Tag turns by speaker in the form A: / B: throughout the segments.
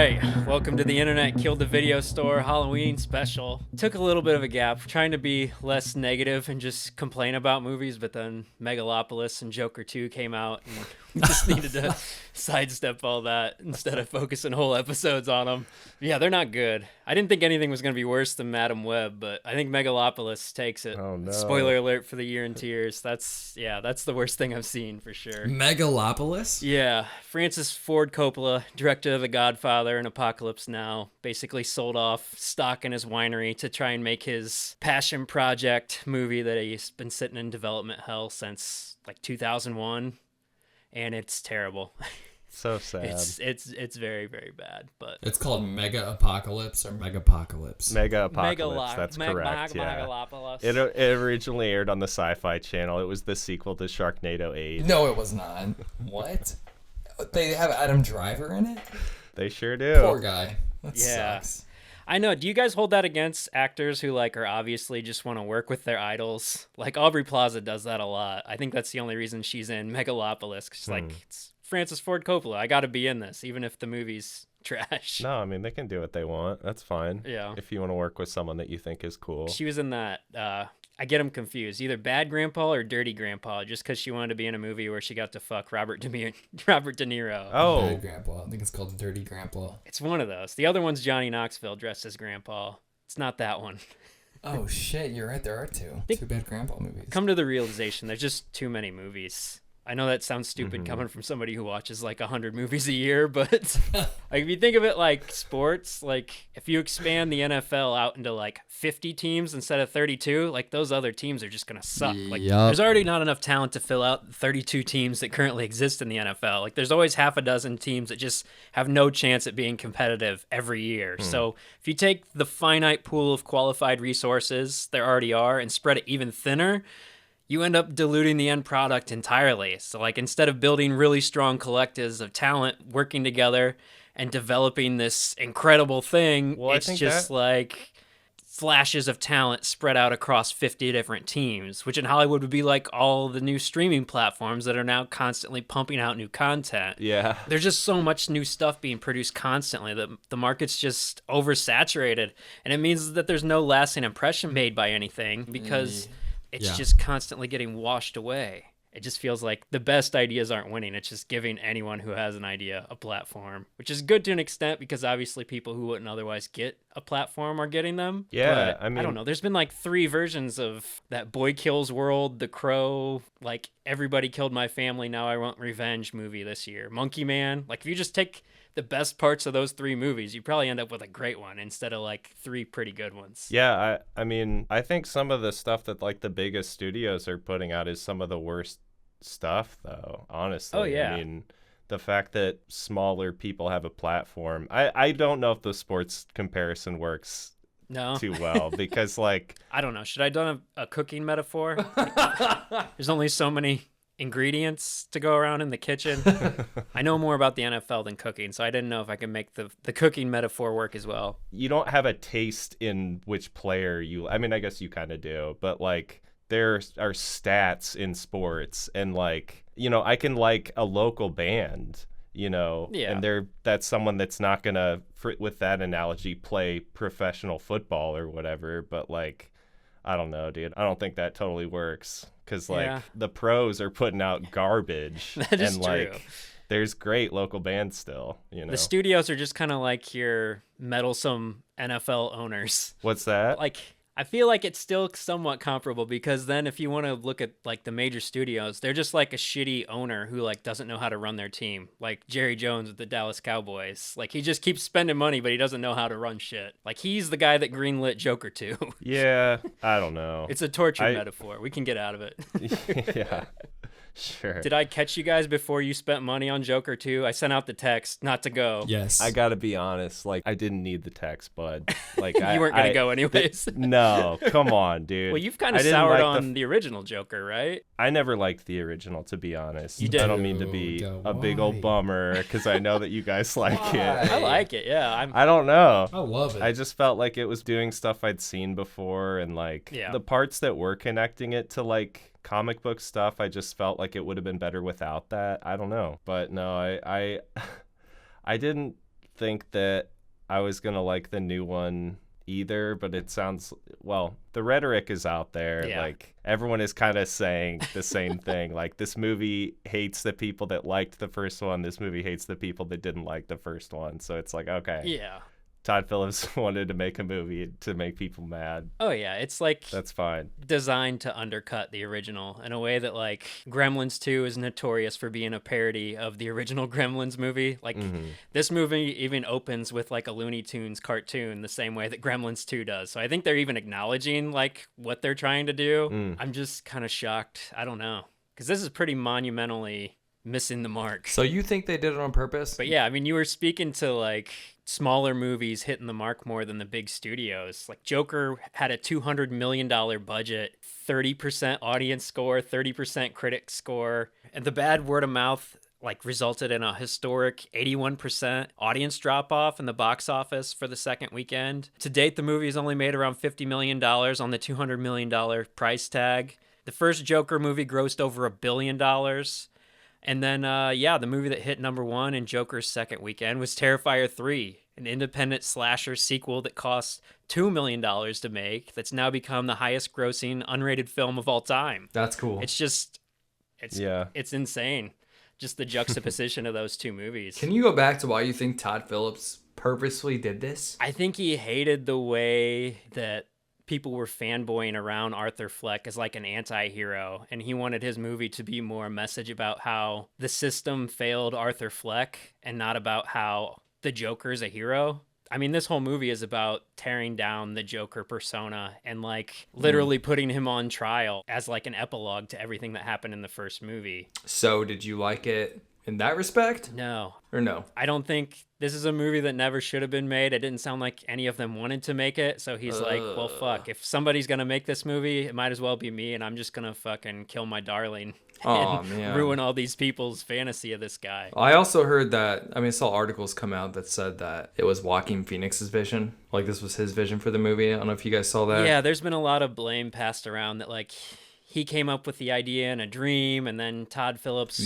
A: right, welcome to the Internet Killed the Video Store Halloween Special. Took a little bit of a gap, trying to be less negative and just complain about movies, but then Megalopolis and Joker 2 came out, and we just needed to sidestep all that instead of focusing whole episodes on them. Yeah, they're not good. I didn't think anything was going to be worse than Madam Web, but I think Megalopolis takes it.
B: Oh, no.
A: Spoiler alert for the Year in Tears. That's the worst thing I've seen for sure.
C: Megalopolis?
A: Yeah, Francis Ford Coppola, director of The Godfather and Apocalypse Now, basically sold off stock in his winery to try and make his passion project movie that he's been sitting in development hell since like 2001, and it's terrible.
B: So sad.
A: It's very, very bad, but
C: It's called Mega Apocalypse or Megapocalypse.
B: Mega Apocalypse, that's correct. Yeah.
A: Megalopolis.
B: It originally aired on the Sci-Fi Channel. It was the sequel to Sharknado 8.
C: No, it was not. What? They have Adam Driver in it?
B: They sure do.
C: Poor guy. That
A: Yeah.
C: sucks.
A: I know. Do you guys hold that against actors who are obviously just want to work with their idols? Like Aubrey Plaza does that a lot. I think that's the only reason she's in Megalopolis. 'Cause she's it's Francis Ford Coppola. I got to be in this, even if the movie's trash.
B: No, I mean, they can do what they want. That's fine.
A: Yeah.
B: If you want to work with someone that you think is cool.
A: She was in that. I get them confused. Either Bad Grandpa or Dirty Grandpa, just because she wanted to be in a movie where she got to fuck Robert De Niro.
B: Oh,
C: Bad Grandpa. I think it's called Dirty Grandpa.
A: It's one of those. The other one's Johnny Knoxville dressed as Grandpa. It's not that one.
C: Oh, shit. You're right. There are two. Two Bad Grandpa movies.
A: Come to the realization, there's just too many movies. I know that sounds stupid coming from somebody who watches 100 movies a year, but if you think of it like sports, if you expand the NFL out into 50 teams instead of 32, those other teams are just going to suck. There's already not enough talent to fill out the 32 teams that currently exist in the NFL. There's always half a dozen teams that just have no chance at being competitive every year. So if you take the finite pool of qualified resources there already are and spread it even thinner, you end up diluting the end product entirely. So instead of building really strong collectives of talent working together and developing this incredible thing, it's just flashes of talent spread out across 50 different teams, which in Hollywood would be all the new streaming platforms that are now constantly pumping out new content.
B: yeah.
A: There's just so much new stuff being produced constantly that the market's just oversaturated. And it means that there's no lasting impression made by anything because it's just constantly getting washed away. It just feels like the best ideas aren't winning. It's just giving anyone who has an idea a platform, which is good to an extent because obviously people who wouldn't otherwise get a platform are getting them.
B: Yeah,
A: But I don't know. There's been 3 versions of that Boy Kills World, The Crow, Everybody Killed My Family, Now I Want Revenge movie this year. Monkey Man. If you just take the best parts of those 3 movies, you probably end up with a great one instead of 3 pretty good ones.
B: Yeah, I mean, I think some of the stuff that the biggest studios are putting out is some of the worst stuff, though, honestly.
A: Oh, yeah.
B: I mean, the fact that smaller people have a platform. I don't know if the sports comparison works too well because
A: I don't know. Should I have done a cooking metaphor? There's only so many ingredients to go around in the kitchen. I know more about the NFL than cooking, so I didn't know if I could make the cooking metaphor work as well.
B: You don't have a taste in which player you... I mean, I guess you kind of do, but there are stats in sports and I can like a local band, and that's someone that's not gonna, with that analogy, play professional football or whatever, but I don't know, dude. I don't think that totally works because the pros are putting out garbage.
A: That is true.
B: There's great local bands still,
A: The studios are just kind of like your meddlesome NFL owners.
B: What's that?
A: I feel like it's still somewhat comparable because then if you want to look at the major studios, they're just a shitty owner who doesn't know how to run their team. Like Jerry Jones with the Dallas Cowboys. He just keeps spending money, but he doesn't know how to run shit. He's the guy that greenlit Joker 2.
B: Yeah, I don't know.
A: It's a torture metaphor. We can get out of it.
B: Yeah. Sure.
A: Did I catch you guys before you spent money on Joker 2? I sent out the text not to go.
C: Yes.
B: I gotta be honest, I didn't need the text, bud.
A: You weren't gonna go anyways.
B: No, come on, dude.
A: Well, you've kind of soured on the original Joker, right?
B: I never liked the original, to be honest.
A: You did.
B: I don't mean to be a big old bummer because I know that you guys like it.
A: I like it, yeah.
B: I don't know.
C: I love it.
B: I just felt like it was doing stuff I'd seen before, and the parts that were connecting it to comic book stuff, I just felt like it would have been better without that. I don't know, but no, I didn't think that I was gonna like the new one either, but it sounds, well, the rhetoric is out there.
A: Yeah.
B: Like, everyone is kind of saying the same thing. Like, this movie hates the people that liked the first one. This movie hates the people that didn't like the first one. So it's like, okay,
A: Yeah.
B: Todd Phillips wanted to make a movie to make people mad.
A: Oh yeah, it's like
B: That's fine.
A: designed to undercut the original in a way that like Gremlins 2 is notorious for being a parody of the original Gremlins movie. Like this movie even opens with like a Looney Tunes cartoon the same way that Gremlins 2 does. So I think they're even acknowledging like what they're trying to do. I'm just kind of shocked. I don't know. Cuz this is pretty monumentally missing the mark.
D: So you think they did it on purpose?
A: But yeah, I mean, you were speaking to like smaller movies hitting the mark more than the big studios. Like Joker had a $200 million budget, 30% audience score, 30% critic score, and the bad word of mouth like resulted in a historic 81% audience drop off in the box office for the second weekend. To date, the movie has only made around $50 million on the $200 million price tag. The first Joker movie grossed over $1 billion. And then, the movie that hit number one in Joker's second weekend was Terrifier 3, an independent slasher sequel that cost $2 million to make, that's now become the highest grossing unrated film of all time.
D: That's cool.
A: It's insane. Just the juxtaposition of those two movies.
D: Can you go back to why you think Todd Phillips purposely did this?
A: I think he hated the way that people were fanboying around Arthur Fleck as like an anti-hero, and he wanted his movie to be more a message about how the system failed Arthur Fleck and not about how the Joker's a hero. I mean, this whole movie is about tearing down the Joker persona and like literally putting him on trial as like an epilogue to everything that happened in the first movie.
D: So did you like it in that respect?
A: No.
D: Or no?
A: I don't think this is a movie that never should have been made. It didn't sound like any of them wanted to make it. So he's like, well, fuck. If somebody's going to make this movie, it might as well be me. And I'm just going to fucking kill my darling and ruin all these people's fantasy of this guy.
D: I also heard that, I saw articles come out that said that it was Joaquin Phoenix's vision. Like, this was his vision for the movie. I don't know if you guys saw that.
A: Yeah, there's been a lot of blame passed around that, like, he came up with the idea in a dream, and then Todd Phillips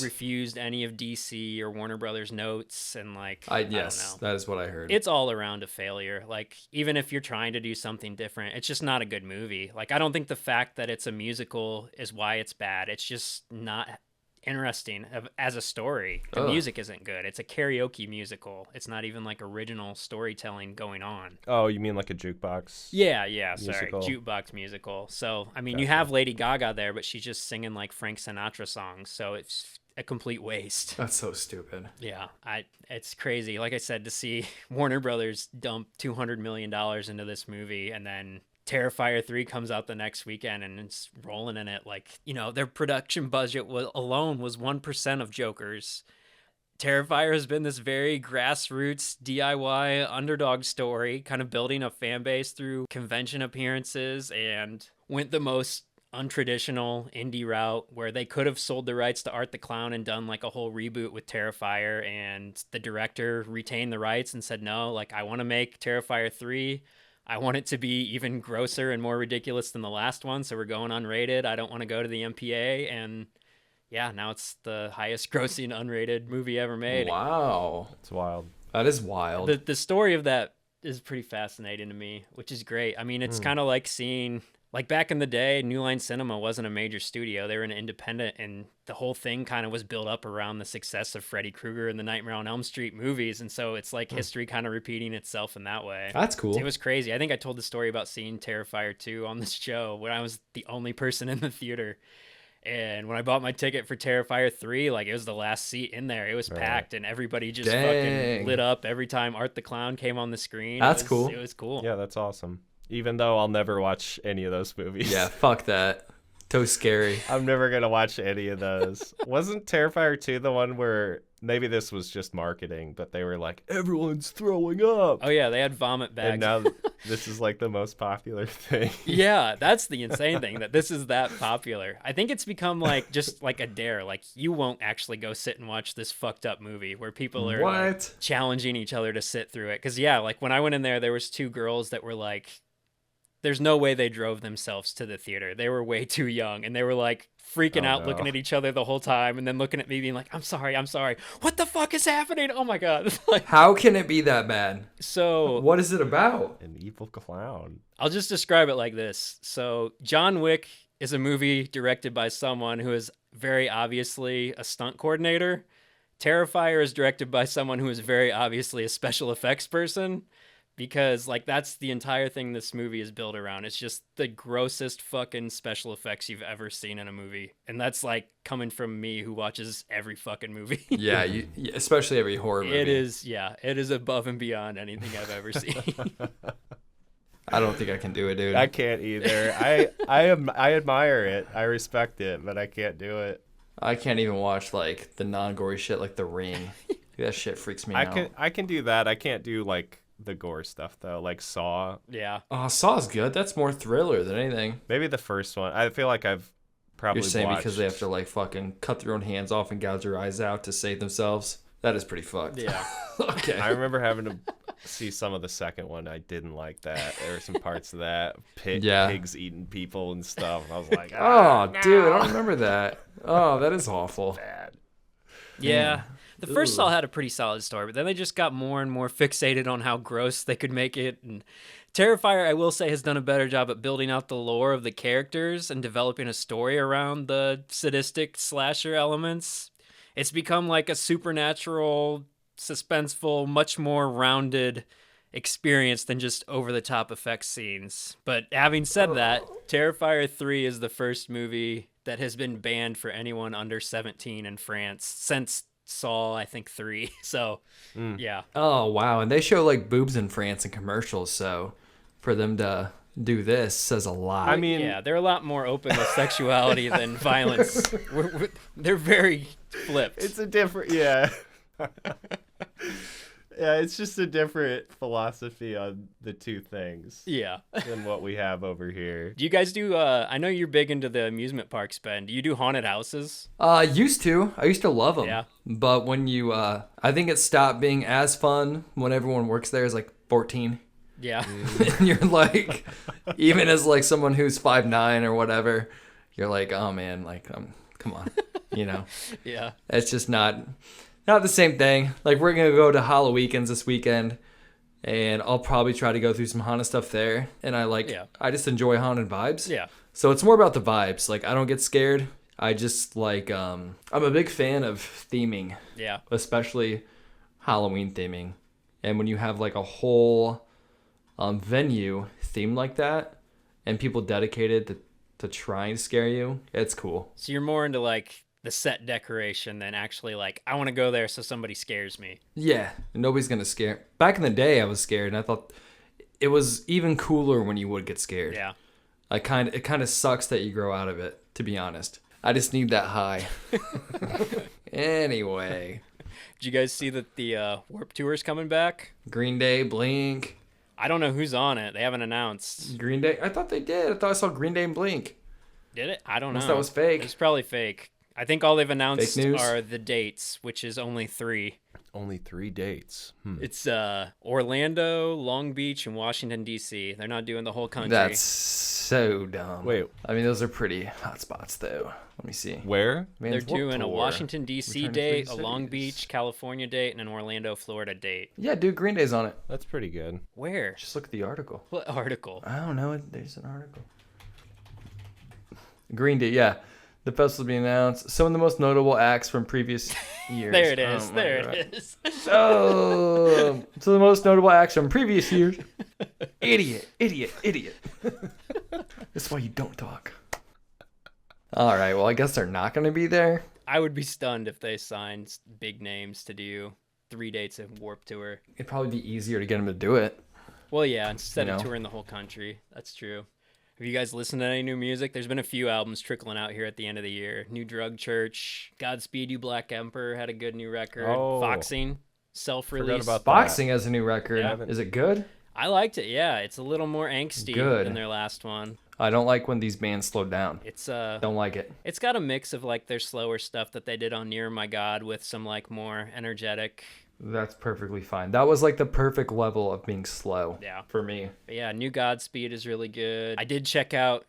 A: refused any of DC or Warner Brothers notes, and like, I don't know.
D: That is what I heard.
A: It's all around a failure. Like, even if you're trying to do something different, it's just not a good movie. Like, I don't think the fact that it's a musical is why it's bad. It's just not interesting as a story. The music isn't good. It's a karaoke musical. It's not even like original storytelling going on.
B: Oh, you mean like a jukebox?
A: Yeah,
B: musical?
A: Sorry, jukebox musical. So, I mean, you have Lady Gaga there, but she's just singing like Frank Sinatra songs, so it's a complete waste.
D: That's so stupid.
A: Yeah, it's crazy. Like I said, to see Warner Brothers dump $200 million into this movie, and then Terrifier 3 comes out the next weekend and it's rolling in it. Like, you know, their production budget alone was 1% of Joker's. Terrifier has been this very grassroots DIY underdog story, kind of building a fan base through convention appearances, and went the most untraditional indie route where they could have sold the rights to Art the Clown and done like a whole reboot with Terrifier, and the director retained the rights and said, no, like, I want to make Terrifier 3. I want it to be even grosser and more ridiculous than the last one, so we're going unrated. I don't want to go to the MPA, and yeah, now it's the highest grossing unrated movie ever made.
D: Wow.
B: It's wild.
D: That is wild.
A: The story of that is pretty fascinating to me, which is great. I mean, it's kind of like seeing, like, back in the day, New Line Cinema wasn't a major studio. They were an independent, and the whole thing kind of was built up around the success of Freddy Krueger and the Nightmare on Elm Street movies, and so it's like history kind of repeating itself in that way.
D: That's cool.
A: It was crazy. I think I told the story about seeing Terrifier 2 on this show when I was the only person in the theater. And when I bought my ticket for Terrifier 3, like, it was the last seat in there. It was packed, and everybody just fucking lit up every time Art the Clown came on the screen.
D: That's cool.
A: It was cool.
B: Yeah, that's awesome. Even though I'll never watch any of those movies.
D: Yeah, fuck that. So scary.
B: I'm never going to watch any of those. Wasn't Terrifier 2 the one where, maybe this was just marketing, but they were like, everyone's throwing up?
A: Oh, yeah, they had vomit bags.
B: And now this is like the most popular thing.
A: Yeah, that's the insane thing, that this is that popular. I think it's become like just like a dare. Like, you won't actually go sit and watch this fucked up movie where people are like, challenging each other to sit through it. Because, yeah, like when I went in there was two girls that were like, there's no way they drove themselves to the theater. They were way too young, and they were like freaking out, looking at each other the whole time, and then looking at me being like, I'm sorry. What the fuck is happening? Oh my God. Like,
D: How can it be that bad?
A: so
D: What is it about?
B: An evil clown.
A: I'll just describe it like this. So John Wick is a movie directed by someone who is very obviously a stunt coordinator. Terrifier is directed by someone who is very obviously a special effects person, because like that's the entire thing this movie is built around. It's just the grossest fucking special effects you've ever seen in a movie. And that's like coming from me who watches every fucking movie.
D: Yeah, especially every horror movie.
A: It is above and beyond anything I've ever seen.
D: I don't think I can do it, dude.
B: I can't either. I admire it. I respect it, but I can't do it.
D: I can't even watch like the non-gory shit like The Ring. That shit freaks me out.
B: I can do that. I can't do like the gore stuff though, like Saw.
A: Yeah.
D: Oh, Saw's good. That's more thriller than anything.
B: Maybe the first one. I feel like I've probably
D: You're saying
B: watched...
D: because they have to like fucking cut their own hands off and gouge their eyes out to save themselves. That is pretty fucked.
A: Yeah.
D: Okay.
B: I remember having to see some of the second one. I didn't like that. There were some parts of that. Pigs eating people and stuff. I was like,
D: oh,
B: no.
D: dude, I don't remember that. Oh, that is awful.
B: Bad.
A: Yeah. The first
D: Ooh.
A: Saw had a pretty solid story, but then they just got more and more fixated on how gross they could make it. And Terrifier, I will say, has done a better job at building out the lore of the characters and developing a story around the sadistic slasher elements. It's become like a supernatural, suspenseful, much more rounded experience than just over-the-top effects scenes. But having said that, Terrifier 3 is the first movie that has been banned for anyone under 17 in France since Saw, I think, 3. So, yeah.
D: Oh, wow. And they show like boobs in France in commercials, so for them to do this says a lot.
B: I mean,
A: Yeah, they're a lot more open with sexuality than violence. They're very flipped.
B: it's a different, yeah. Yeah, it's just a different philosophy on the two things
A: Yeah.
B: than what we have over here.
A: Do you guys do, I know you're big into the amusement parks, Ben. Do you do haunted houses?
D: I used to love them.
A: Yeah.
D: But when you, I think it stopped being as fun when everyone works there is like 14.
A: Yeah.
D: And you're like, even as like someone who's 5'9" or whatever, you're like, oh man, like, come on, you know,
A: Yeah.
D: it's just not the same thing. Like we're going to go to Halloween weekends this weekend and I'll probably try to go through some haunted stuff there. And I just enjoy haunted vibes.
A: Yeah.
D: So it's more about the vibes. Like I don't get scared. I just like, I'm a big fan of theming,
A: Yeah.
D: especially Halloween theming. And when you have like a whole venue themed like that and people dedicated to trying to scare you, it's cool.
A: So you're more into like the set decoration than actually like, I want to go there so somebody scares me.
D: Yeah, nobody's gonna scare. Back in the day, I was scared, and I thought it was even cooler when you would get scared.
A: Yeah.
D: It kind of sucks that you grow out of it, to be honest. I just need that high. Anyway,
A: Did you guys see that the Warp Tour is coming back?
D: Green Day, Blink.
A: I don't know who's on it. They haven't announced.
D: Green Day. I thought they did. I thought I saw Green Day and Blink.
A: Did it? I don't know.
D: Unless that was fake.
A: It's probably fake. I think all they've announced
D: Fake news?
A: are the dates, which is only 3.
B: Only 3 dates.
A: It's Orlando, Long Beach, and Washington, D.C. They're not doing the whole country.
D: That's so dumb.
B: Wait.
D: I mean, those are pretty hot spots, though. Let me see.
B: Where?
A: They're
D: Man's Warped
A: doing a
D: Tour.
A: Washington, D.C.
D: Return to
A: date,
D: three
A: a Long
D: cities.
A: Beach, California date, and an Orlando, Florida date.
D: Yeah, dude, Green Day's on it.
B: That's pretty good.
A: Where?
D: Just look at the article.
A: What article?
D: I don't know. There's an article. Green Day, yeah. The festival will be announced. Some of the most notable acts from previous years.
A: There it is.
D: Oh, my
A: There
D: God.
A: it is.
D: Oh, so the most notable acts from previous years. Idiot. That's why you don't talk. All right. Well, I guess they're not going to be there.
A: I would be stunned if they signed big names to do 3 dates of Warp Tour.
D: It'd probably be easier to get them to do it.
A: Well, yeah, instead of
D: know?
A: touring the whole country. That's true. Have you guys listened to any new music? There's been a few albums trickling out here at the end of the year. New Drug Church, Godspeed You Black Emperor had a good new record.
B: Oh.
A: Foxing, self-release.
B: about that.
D: Boxing has a new record.
A: Yeah.
D: Is it good?
A: I liked it, yeah. It's a little more angsty
D: Good.
A: than their last one.
D: I don't like when these bands slow down.
A: It's
D: Don't like it.
A: it's got a mix of like their slower stuff that they did on Near My God with some like more energetic.
D: That's perfectly fine. That was like the perfect level of being slow.
A: Yeah.
D: For me.
A: But yeah, New Godspeed is really good. I did check out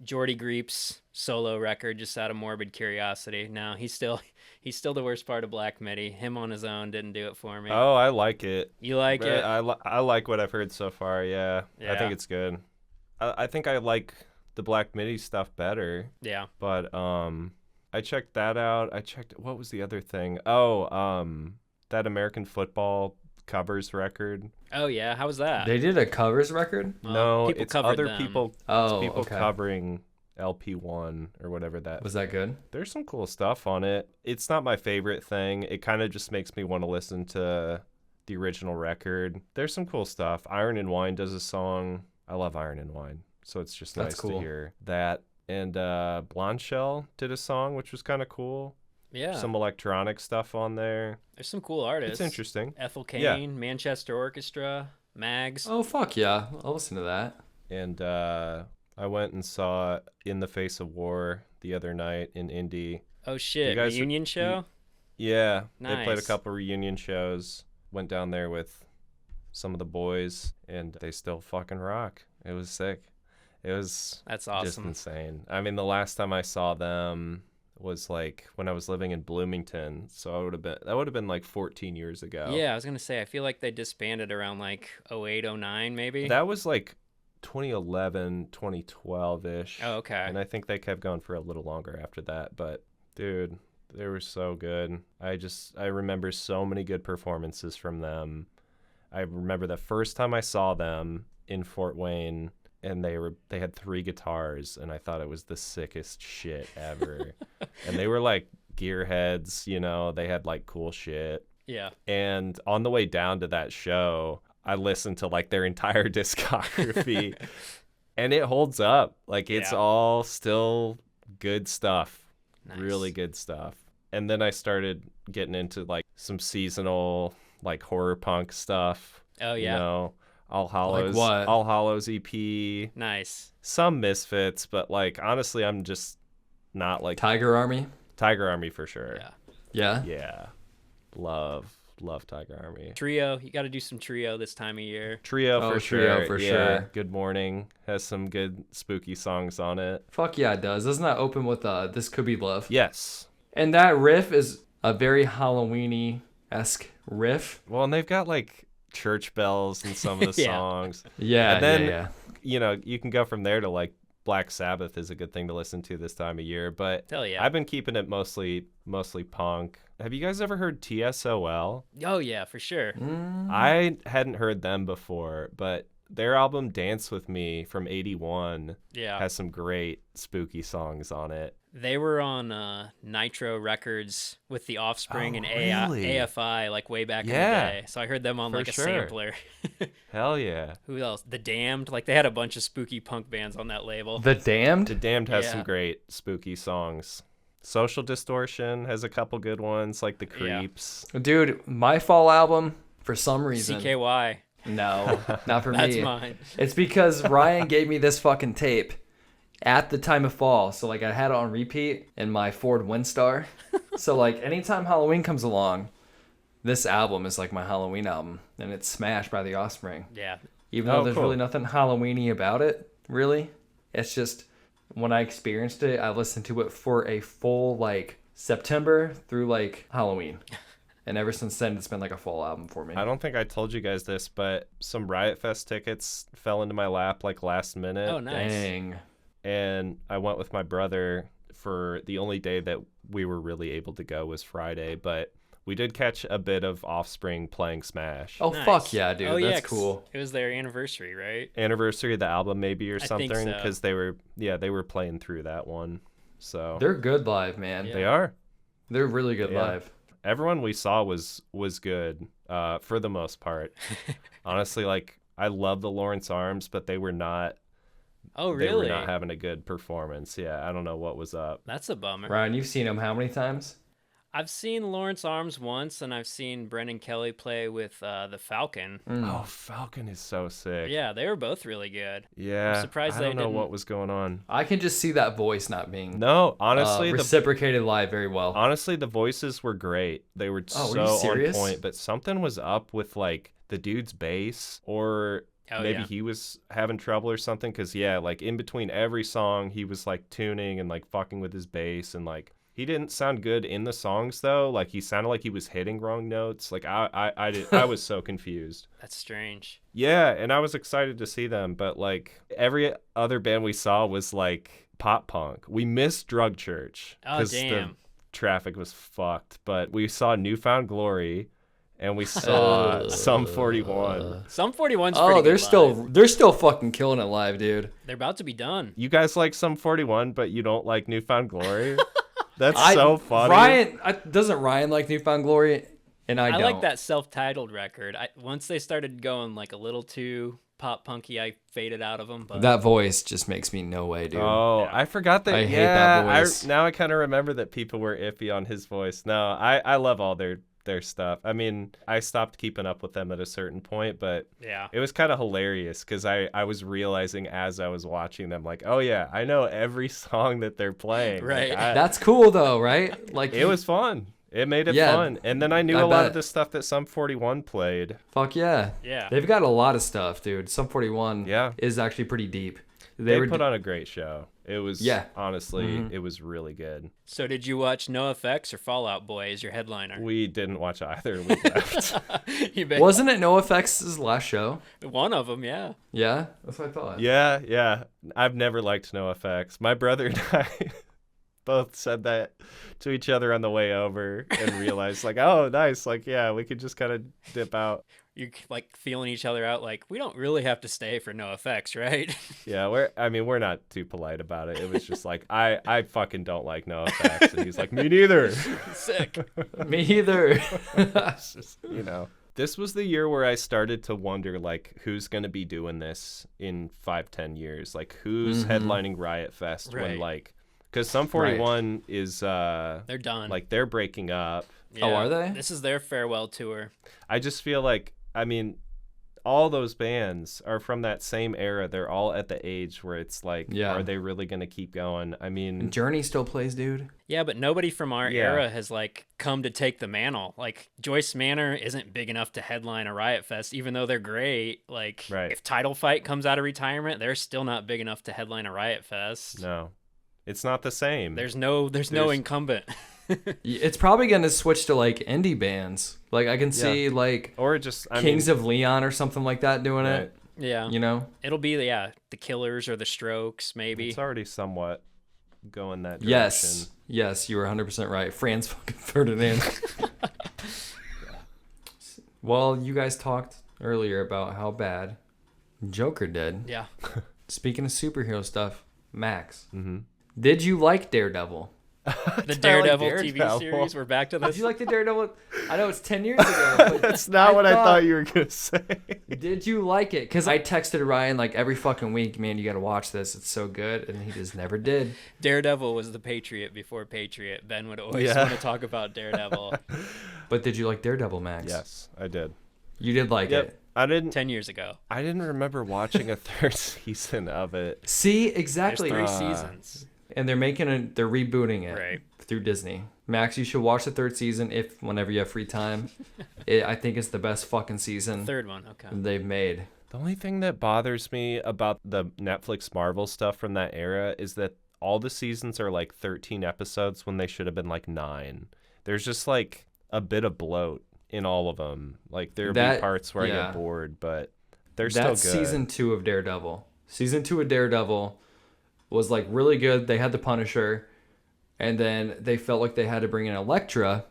A: Jordy Greep's solo record just out of morbid curiosity. No, he's still the worst part of Black Midi. Him on his own didn't do it for me.
B: Oh, I like it.
A: You like it?
B: I like what I've heard so far. Yeah, I
A: Yeah.
B: think it's good. I think I like the Black Midi stuff better.
A: Yeah.
B: But I checked that out. I checked what was the other thing? Oh, that American football covers record.
A: Oh yeah, how was that?
D: They did a covers record?
A: Well,
B: No,
A: people
B: it's
A: covered
B: other
A: them.
B: people.
D: Oh,
B: It's people
D: okay.
B: covering LP1 or whatever that.
D: Was that good?
B: There's some cool stuff on it. It's not my favorite thing. It kind of just makes me want to listen to the original record. There's some cool stuff. Iron and Wine does a song. I love Iron and Wine, so it's just
D: That's
B: nice
D: cool.
B: to hear that. And Blonde Shell did a song, which was kind of cool.
A: Yeah.
B: Some electronic stuff on there.
A: There's some cool artists.
B: It's interesting.
A: Ethel Kane,
B: Yeah.
A: Manchester Orchestra, Mags.
D: Oh, fuck yeah. I'll listen to that.
B: And I went and saw In the Face of War the other night in Indy.
A: Oh shit,
B: You guys-
A: reunion show?
B: Yeah, they played a
A: Nice.
B: couple reunion shows. Went down there with some of the boys, and they still fucking rock. It was sick. It was
A: That's
B: just
A: awesome.
B: insane. I mean, the last time I saw them was like when I was living in Bloomington, so that would have been like 14 years ago.
A: Yeah, I was gonna say I feel like they disbanded around like 08, 09 maybe.
B: That was like 2011, 2012-ish.
A: Oh, okay.
B: And I think they kept going for a little longer after that. But dude, they were so good. I remember so many good performances from them. I remember the first time I saw them in Fort Wayne, and they had 3 guitars, and I thought it was the sickest shit ever. And they were like gearheads, you know, they had like cool shit.
A: Yeah.
B: And on the way down to that show, I listened to like their entire discography, and it holds up. Like it's
A: Yeah.
B: all still good stuff.
A: Nice.
B: Really good stuff. And then I started getting into like some seasonal like horror punk stuff.
A: Oh yeah.
B: You know, All Hallows,
D: what?
B: All Hallows EP,
A: Nice.
B: some Misfits, but like honestly, I'm just not like
D: Tiger Army?
B: Tiger Army for sure.
A: Yeah.
D: Yeah?
B: Yeah. Love Tiger Army.
A: Trio, you got to do some Trio this time of year.
B: Trio
D: Oh,
B: for
D: Trio
B: sure.
D: for
B: Yeah.
D: sure.
B: Good Morning has some good spooky songs on it.
D: Fuck yeah, it does. Doesn't that open with This Could Be Love?
B: Yes.
D: And that riff is a very Halloween-esque riff.
B: Well, and they've got like church bells in some of the
A: Yeah.
B: songs.
D: Yeah,
B: And then-
D: yeah.
B: You know, you can go from there to like Black Sabbath is a good thing to listen to this time of year, but
A: Hell yeah.
B: I've been keeping it mostly punk. Have you guys ever heard TSOL?
A: Oh yeah, for sure.
D: Mm.
B: I hadn't heard them before, but their album Dance With Me from 81
A: Yeah.
B: has some great spooky songs on it.
A: They were on Nitro Records with The Offspring
B: Oh,
A: and
B: really?
A: AFI like way back in
B: Yeah.
A: the day. So I heard them on
B: For
A: like a
B: sure.
A: sampler.
B: Hell yeah.
A: Who else? The Damned. Like they had a bunch of spooky punk bands on that label.
D: The Damned?
B: The Damned has
A: Yeah.
B: some great spooky songs. Social Distortion has a couple good ones, like The
A: Yeah.
B: Creeps.
D: Dude, my fall album, for some reason.
A: CKY.
D: No, not for
A: That's
D: me.
A: mine.
D: It's because Ryan gave me this fucking tape at the time of fall. So, like, I had it on repeat in my Ford Windstar. So, like, anytime Halloween comes along, this album is like my Halloween album. And it's smashed by The Offspring.
A: Yeah.
D: Even though
B: Oh,
D: there's
B: cool.
D: really nothing Halloween-y about it, really. It's just, when I experienced it, I listened to it for a full, like, September through, like, Halloween. And ever since then, it's been like a full album for me.
B: I don't think I told you guys this, but some Riot Fest tickets fell into my lap like last minute.
A: Oh, nice.
D: Dang.
B: And I went with my brother for the only day that we were really able to go was Friday, but we did catch a bit of Offspring playing Smash.
D: Oh,
A: Nice.
D: fuck yeah, dude.
A: Oh, yeah,
D: That's
A: 'cause
D: cool.
A: It was their anniversary, right?
B: Anniversary of the album maybe or
A: I
B: something
A: think so.
B: because they were playing through that one. So
D: They're good live, man.
A: Yeah.
B: they are.
D: They're really good
B: Yeah.
D: live.
B: Everyone we saw was good for the most part. Honestly, like I love the Lawrence Arms, but they were not
A: Oh,
B: they were
A: really?
B: not having a good performance. Yeah, I don't know what was up.
A: That's a bummer.
D: Ryan, you've seen them how many times?
A: I've seen Lawrence Arms once, and I've seen Brendan Kelly play with the Falcon.
B: Oh, Falcon is so sick.
A: Yeah, they were both really good.
B: Yeah.
A: I'm surprised
B: I
A: they
B: don't know
A: didn't.
B: what was going on.
D: I can just see that voice not being
B: No, honestly,
D: reciprocated live very well.
B: honestly, the voices were great. They were
D: Oh, were
B: so
D: you
B: on
D: serious?
B: point, but something was up with like the dude's bass, or
A: Oh,
B: maybe
A: yeah.
B: he was having trouble or something. Cause yeah, like in between every song, he was like tuning and like fucking with his bass, and like he didn't sound good in the songs though. Like he sounded like he was hitting wrong notes. Like I was so confused.
A: That's strange.
B: Yeah, and I was excited to see them, but like every other band we saw was like pop punk. We missed Drug Church
A: Oh,
B: the
A: damn.
B: traffic was fucked, but we saw Newfound Glory and we saw Sum 41.
A: Some 41's
D: Oh,
A: pretty
D: they're
A: good live.
D: they're still fucking killing it live, dude.
A: They're about to be done.
B: You guys like Sum 41, but you don't like Newfound Glory? That's so funny.
D: Doesn't Ryan like Newfound Glory? And I don't.
A: like that self-titled record. Once they started going like a little too pop punky, I faded out of them. But
D: That voice just makes me no way, dude.
B: Oh,
A: Yeah.
B: I forgot that.
D: I
B: yeah,
D: hate that voice.
B: now I kind of remember that people were iffy on his voice. No, I love all their stuff. I mean, I stopped keeping up with them at a certain point, but
A: yeah,
B: it was kind of hilarious because I was realizing as I was watching them, like, oh yeah, I know every song that they're playing. Like,
A: Right.
D: That's cool though, right? Like
B: it was fun. It made it
D: Yeah,
B: fun. And then I knew
D: I
B: a lot
D: bet.
B: of the stuff that Sum 41 played.
D: fuck yeah.
A: yeah.
D: They've got a lot of stuff, dude. Sum 41
B: Yeah.
D: is actually pretty deep.
B: They
D: were
B: put on a great show. It was,
D: Yeah.
B: honestly, it was really good.
A: So did you watch NoFX or Fallout Boy as your headliner?
B: We didn't watch either. We left.
A: You bet.
D: Wasn't it NoFX's last show?
A: One of them, yeah.
D: Yeah, that's what I thought.
B: Yeah. I've never liked NoFX. My brother and I both said that to each other on the way over and realized, like, oh, nice. Like, yeah, we could just kind of dip out.
A: You're like feeling each other out like, we don't really have to stay for NoFX, right?
B: Yeah, we're not too polite about it. It was just like, I fucking don't like NoFX. And he's like, me neither.
A: Sick.
D: Me either.
B: It's just, This was the year where I started to wonder, like, who's going to be doing this in 5-10 years? Like, who's headlining Riot Fest when,
A: Right.
B: like, because Sum 41 is,
A: They're done.
B: like, they're breaking up.
A: Yeah.
D: Oh, are they?
A: This is their farewell tour.
B: I just feel like, I mean, all those bands are from that same era. They're all at the age where it's like,
D: Yeah.
B: are they really going to keep going? I mean,
D: Journey still plays, dude.
A: Yeah, but nobody from our
B: Yeah.
A: era has like come to take the mantle. Like Joyce Manor isn't big enough to headline a Riot Fest, even though they're great. Like
B: Right.
A: if Title Fight comes out of retirement, they're still not big enough to headline a Riot Fest.
B: no, it's not the same.
A: There's no incumbent.
D: It's probably gonna switch to like indie bands. Like I can see like
B: or just, I
D: Kings
B: mean,
D: of Leon or something like that doing
B: right.
D: it.
A: Yeah.
D: You know?
A: It'll be the Killers or the Strokes maybe.
B: It's already somewhat going that direction.
D: Yes, you were 100% right. Franz fucking Ferdinand. Well, you guys talked earlier about how bad Joker did.
A: Yeah.
D: Speaking of superhero stuff, Max,
B: Mm-hmm.
D: did you like Daredevil?
A: The Daredevil TV
B: Daredevil.
A: series. We're back to this.
D: Did you like the Daredevil? I know it's 10 years ago. But
B: That's not what I thought you were going to say.
D: Did you like it? Because I texted Ryan like every fucking week, man, you got to watch this. It's so good. And he just never did.
A: Daredevil was the Patriot before Patriot. Ben would always
B: Yeah.
A: want to talk about Daredevil.
D: But did you like Daredevil, Max?
B: Yes, I did.
D: You did like it.
B: I didn't
A: 10 years ago.
B: I didn't remember watching a third season of it.
D: See,
A: There's
D: exactly.
A: 3 seasons.
D: And they're they're rebooting it
A: Right.
D: through Disney. Max, you should watch the third season whenever you have free time. I think it's the best fucking season
A: Third one. Okay.
D: they've made.
B: The only thing that bothers me about the Netflix Marvel stuff from that era is that all the seasons are like 13 episodes when they should have been like 9. There's just like a bit of bloat in all of them. Like there'll be parts where I get bored, but they're still good.
D: That's season 2 of Daredevil. Season 2 of Daredevil was like really good. They had the Punisher, and then they felt like they had to bring in Elektra,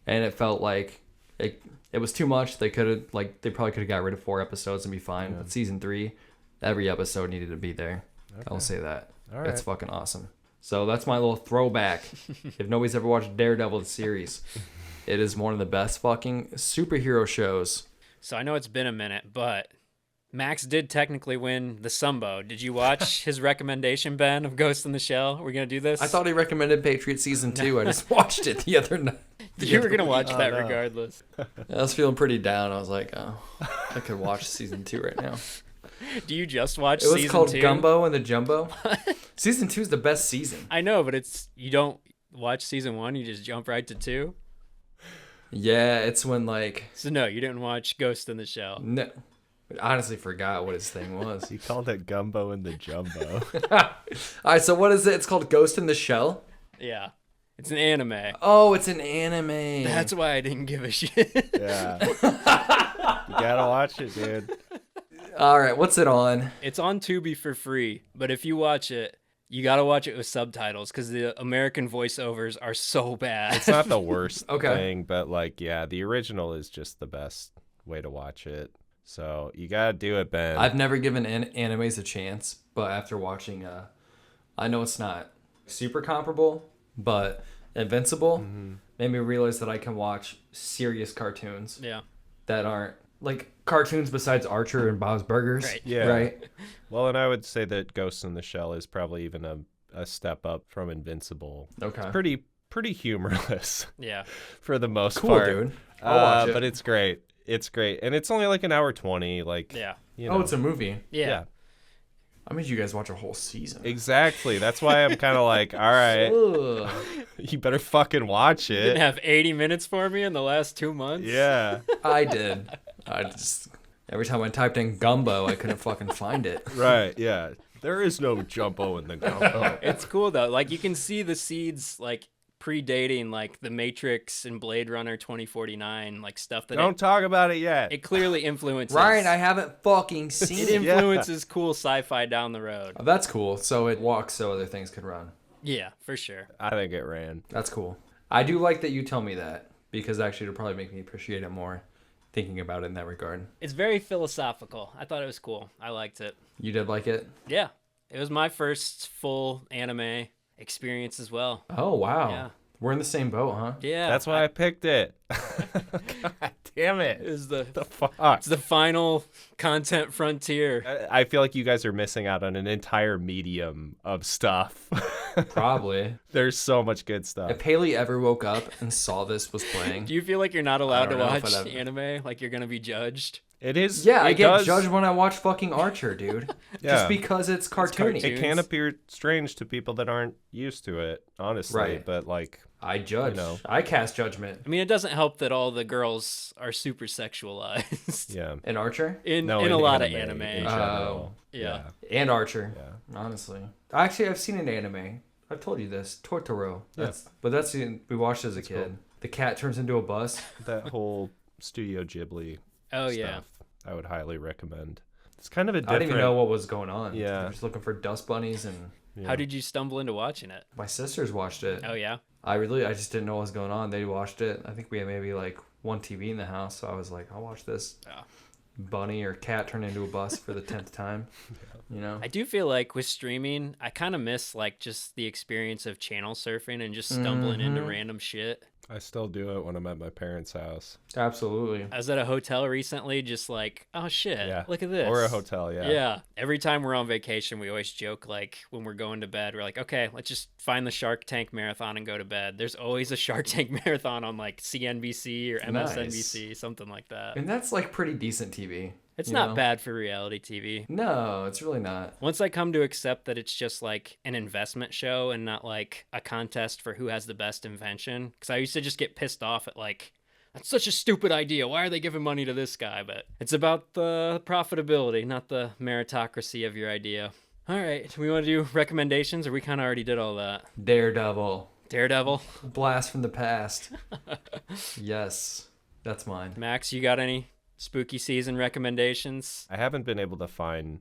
D: and it felt like it was too much. They probably could have got rid of 4 episodes and be fine.
B: Yeah.
D: But season 3, every episode needed to be there.
B: Okay.
D: I'll say that.
B: All
D: It's
B: right.
D: fucking awesome. So that's my little throwback. If nobody's ever watched Daredevil the series, it is one of the best fucking superhero shows.
A: So I know it's been a minute, but Max did technically win the Sumbo. Did you watch his recommendation, Ben, of Ghost in the Shell? We're going to do this?
D: I thought he recommended Patriot season 2. I just watched it the other night.
A: You were gonna watch that
B: no.
A: regardless.
D: I was feeling pretty down. I was like, oh, I could watch season 2 right now.
A: Do you just watch
D: It was
A: season
D: called
A: 2?
D: Gumbo and the Jumbo. Season 2 is the best season.
A: I know, but you don't watch season 1, you just jump right to 2?
D: Yeah, it's when like
A: So no, you didn't watch Ghost in the Shell.
D: no, I honestly forgot what his thing was.
B: He called it Gumbo and the Jumbo.
D: All right, so what is it? It's called Ghost in the Shell.
A: Yeah. It's an anime.
D: Oh, it's an anime.
A: That's why I didn't give a shit.
B: Yeah. You gotta watch it, dude.
D: All right, what's it on?
A: It's on Tubi for free, but if you watch it, you gotta watch it with subtitles because the American voiceovers are so bad.
B: It's not the worst
D: Okay.
B: thing, but like, yeah, the original is just the best way to watch it. So you gotta do it, Ben.
D: I've never given animes a chance, but after watching, I know it's not super comparable, but Invincible made me realize that I can watch serious cartoons
A: Yeah.
D: that aren't like cartoons besides Archer and Bob's Burgers.
A: Right.
B: Yeah.
D: Right.
B: Well, and I would say that Ghost in the Shell is probably even a step up from Invincible.
D: Okay.
B: Pretty humorless
A: Yeah.
B: for the most
D: Cool,
B: part.
D: dude. I'll watch it.
B: But it's great. It's great, and it's only like an hour 20. Like,
A: Yeah.
B: you know,
D: Oh, it's a movie.
A: Yeah.
D: I made you guys watch a whole season.
B: exactly. That's why I'm kind of like, all right,
D: Ugh.
B: you better fucking watch
A: You didn't
B: it.
A: have 80 minutes for me in the last 2 months?
B: Yeah.
D: I did. I just every time I typed in gumbo, I couldn't fucking find it.
B: Right. Yeah. There is no Jumbo in the Gumbo.
A: It's cool though. Like you can see the seeds like predating like the Matrix and Blade Runner 2049, like stuff that
B: Don't talk about it yet.
A: it clearly influences.
D: Ryan, I haven't fucking seen
A: It
D: it.
A: influences cool sci-fi down the road.
D: Oh, that's cool. So it walks so other things could run.
A: Yeah, for sure.
B: I think it ran.
D: That's cool. I do like that you tell me that because actually it'll probably make me appreciate it more thinking about it in that regard.
A: It's very philosophical. I thought it was cool. I liked it.
D: You did like it?
A: Yeah. It was my first full anime experience as well.
D: Oh, wow.
A: Yeah.
D: We're in the same boat, huh?
A: Yeah.
B: That's why I picked it. God damn it.
A: is the
B: Fuck.
A: it's the final content frontier.
B: I feel like you guys are missing out on an entire medium of stuff.
D: Probably.
B: There's so much good stuff.
D: If Haley ever woke up and saw this was playing,
A: Do you feel like you're not allowed to
D: don't know if
A: watch
D: I'd have-
A: anime? Like you're gonna be judged?
B: It is.
D: yeah, I
B: it
D: get
B: does-
D: judged when I watch fucking Archer, dude.
B: Yeah.
D: Just because it's cartoony.
B: It can appear strange to people that aren't used to it, honestly.
D: Right.
B: But like,
D: I judge.
B: You know.
D: I cast judgment.
A: I mean, it doesn't help that all the girls are super sexualized
B: yeah.
D: In Archer?
A: in
B: No,
A: a
B: in
A: lot of
B: anime in
A: anime.
B: general.
A: Yeah.
D: And Archer.
B: Yeah.
D: Honestly. Actually, I've seen an anime. I've told you this. Totoro. That's we watched as a kid.
B: cool.
D: The cat turns into a bus.
B: That whole Studio Ghibli
A: Oh
B: stuff,
A: yeah.
B: I would highly recommend. It's kind of a
D: I
B: different.
D: didn't even know what was going on.
B: Yeah.
D: I was looking for dust bunnies, and
B: Yeah.
A: How did you stumble into watching it?
D: my sisters watched it.
A: Oh yeah.
D: I just didn't know what was going on. They watched it. I think we had maybe like one TV in the house, so I was like, I'll watch this
A: Yeah.
D: bunny or cat turn into a bus for the 10th time. You know?
A: I do feel like with streaming, I kind of miss like just the experience of channel surfing and just stumbling into random shit.
B: I still do it when I'm at my parents' house.
D: Absolutely.
A: I was at a hotel recently, just like, oh shit,
B: Yeah.
A: look at this.
B: Or a hotel, yeah.
A: Yeah. Every time we're on vacation, we always joke like when we're going to bed, we're like, okay, let's just find the Shark Tank marathon and go to bed. There's always a Shark Tank marathon on like CNBC or MSNBC, something like that.
D: And that's like pretty decent TV.
A: It's
D: you
A: not
D: know?
A: bad for reality TV.
D: No, it's really not.
A: Once I come to accept that it's just like an investment show and not like a contest for who has the best invention, because I used to just get pissed off at like, that's such a stupid idea. Why are they giving money to this guy? But it's about the profitability, not the meritocracy of your idea. All right, we want to do recommendations, or we kind of already did all that?
D: Daredevil.
A: Daredevil.
D: Blast from the past. Yes, that's mine.
A: Max, you got any spooky season recommendations?
B: I haven't been able to find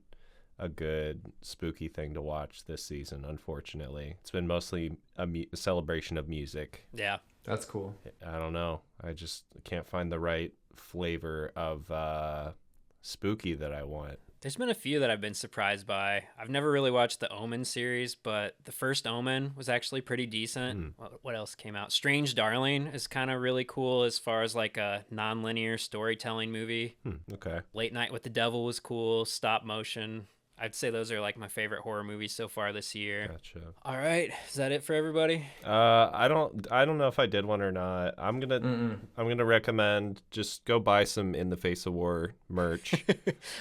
B: a good spooky thing to watch this season, unfortunately. It's been mostly a celebration of music.
A: Yeah.
D: That's cool.
B: I don't know. I just can't find the right flavor of spooky that I want.
A: There's been a few that I've been surprised by. I've never really watched the Omen series, but the first Omen was actually pretty decent. What else came out? Strange Darling is kind of really cool as far as like a non-linear storytelling movie.
B: Okay.
A: Late Night with the Devil was cool. Stop motion. I'd say those are like my favorite horror movies so far this year.
B: Gotcha.
A: All right, is that it for everybody?
B: I don't know if I did one or not. I'm gonna recommend just go buy some In the Face of War merch.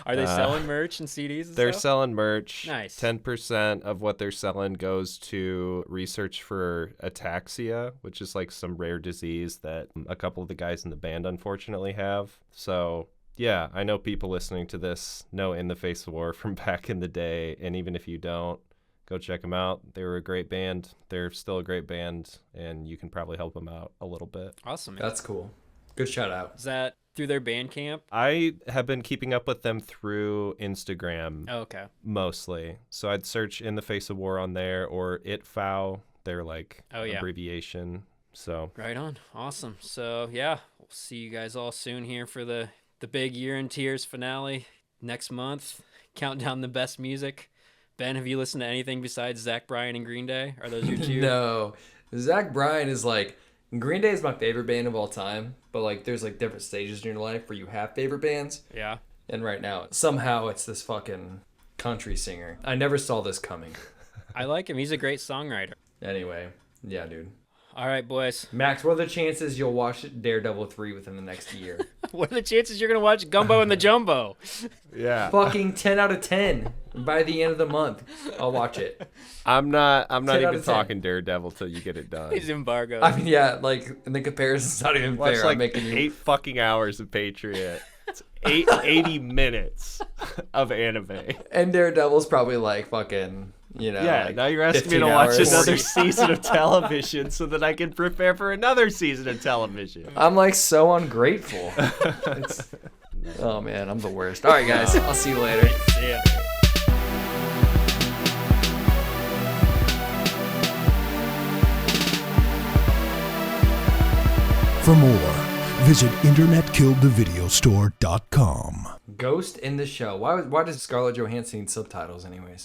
A: Are they selling merch and CDs? And
B: They're
A: stuff?
B: selling merch.
A: Nice.
B: 10% of what they're selling goes to research for ataxia, which is like some rare disease that a couple of the guys in the band unfortunately have. So yeah, I know people listening to this know In the Face of War from back in the day, and even if you don't, go check them out. They were a great band. They're still a great band, and you can probably help them out a little bit.
A: Awesome. Man.
D: That's cool. Good shout out.
A: Is that through their Bandcamp?
B: I have been keeping up with them through Instagram
A: Oh, okay.
B: mostly. So I'd search In the Face of War on there or ITFOW, their like abbreviation. So
A: Right on. Awesome. So yeah, we'll see you guys all soon here for the big Year in Tears finale next month. Count down the best music. Ben, have you listened to anything besides Zach Bryan and Green Day? Are those your two?
D: No. Zach Bryan is like, Green Day is my favorite band of all time, but like there's like different stages in your life where you have favorite bands.
A: Yeah.
D: And right now, somehow it's this fucking country singer. I never saw this coming.
A: I like him. He's a great songwriter.
D: Anyway, yeah, dude.
A: All right, boys.
D: Max, what are the chances you'll watch Daredevil 3 within the next year?
A: What are the chances you're going to watch Gumbo and the Jumbo?
B: yeah.
D: Fucking 10 out of 10. By the end of the month, I'll watch it.
B: I'm not
D: 10 out
B: even
D: of 10.
B: talking Daredevil till you get it done.
A: He's embargoed.
D: I mean, yeah, like, and the comparison's not even
B: Watch
D: fair.
B: like
D: I'm making you...
B: 8 fucking hours of Patriot. It's 80 minutes of anime.
D: And Daredevil's probably like fucking, you know.
B: Yeah,
D: like
B: now you're asking me
D: 15
B: to watch
D: hours.
B: another season of television so that I can prepare for another season of television.
D: I'm like so ungrateful. Oh man, I'm the worst. All right, guys, I'll see you later.
A: Yeah.
E: For more, visit internetkilledthevideostore.com.
D: Ghost in the Shell. Why does Scarlett Johansson need subtitles anyways?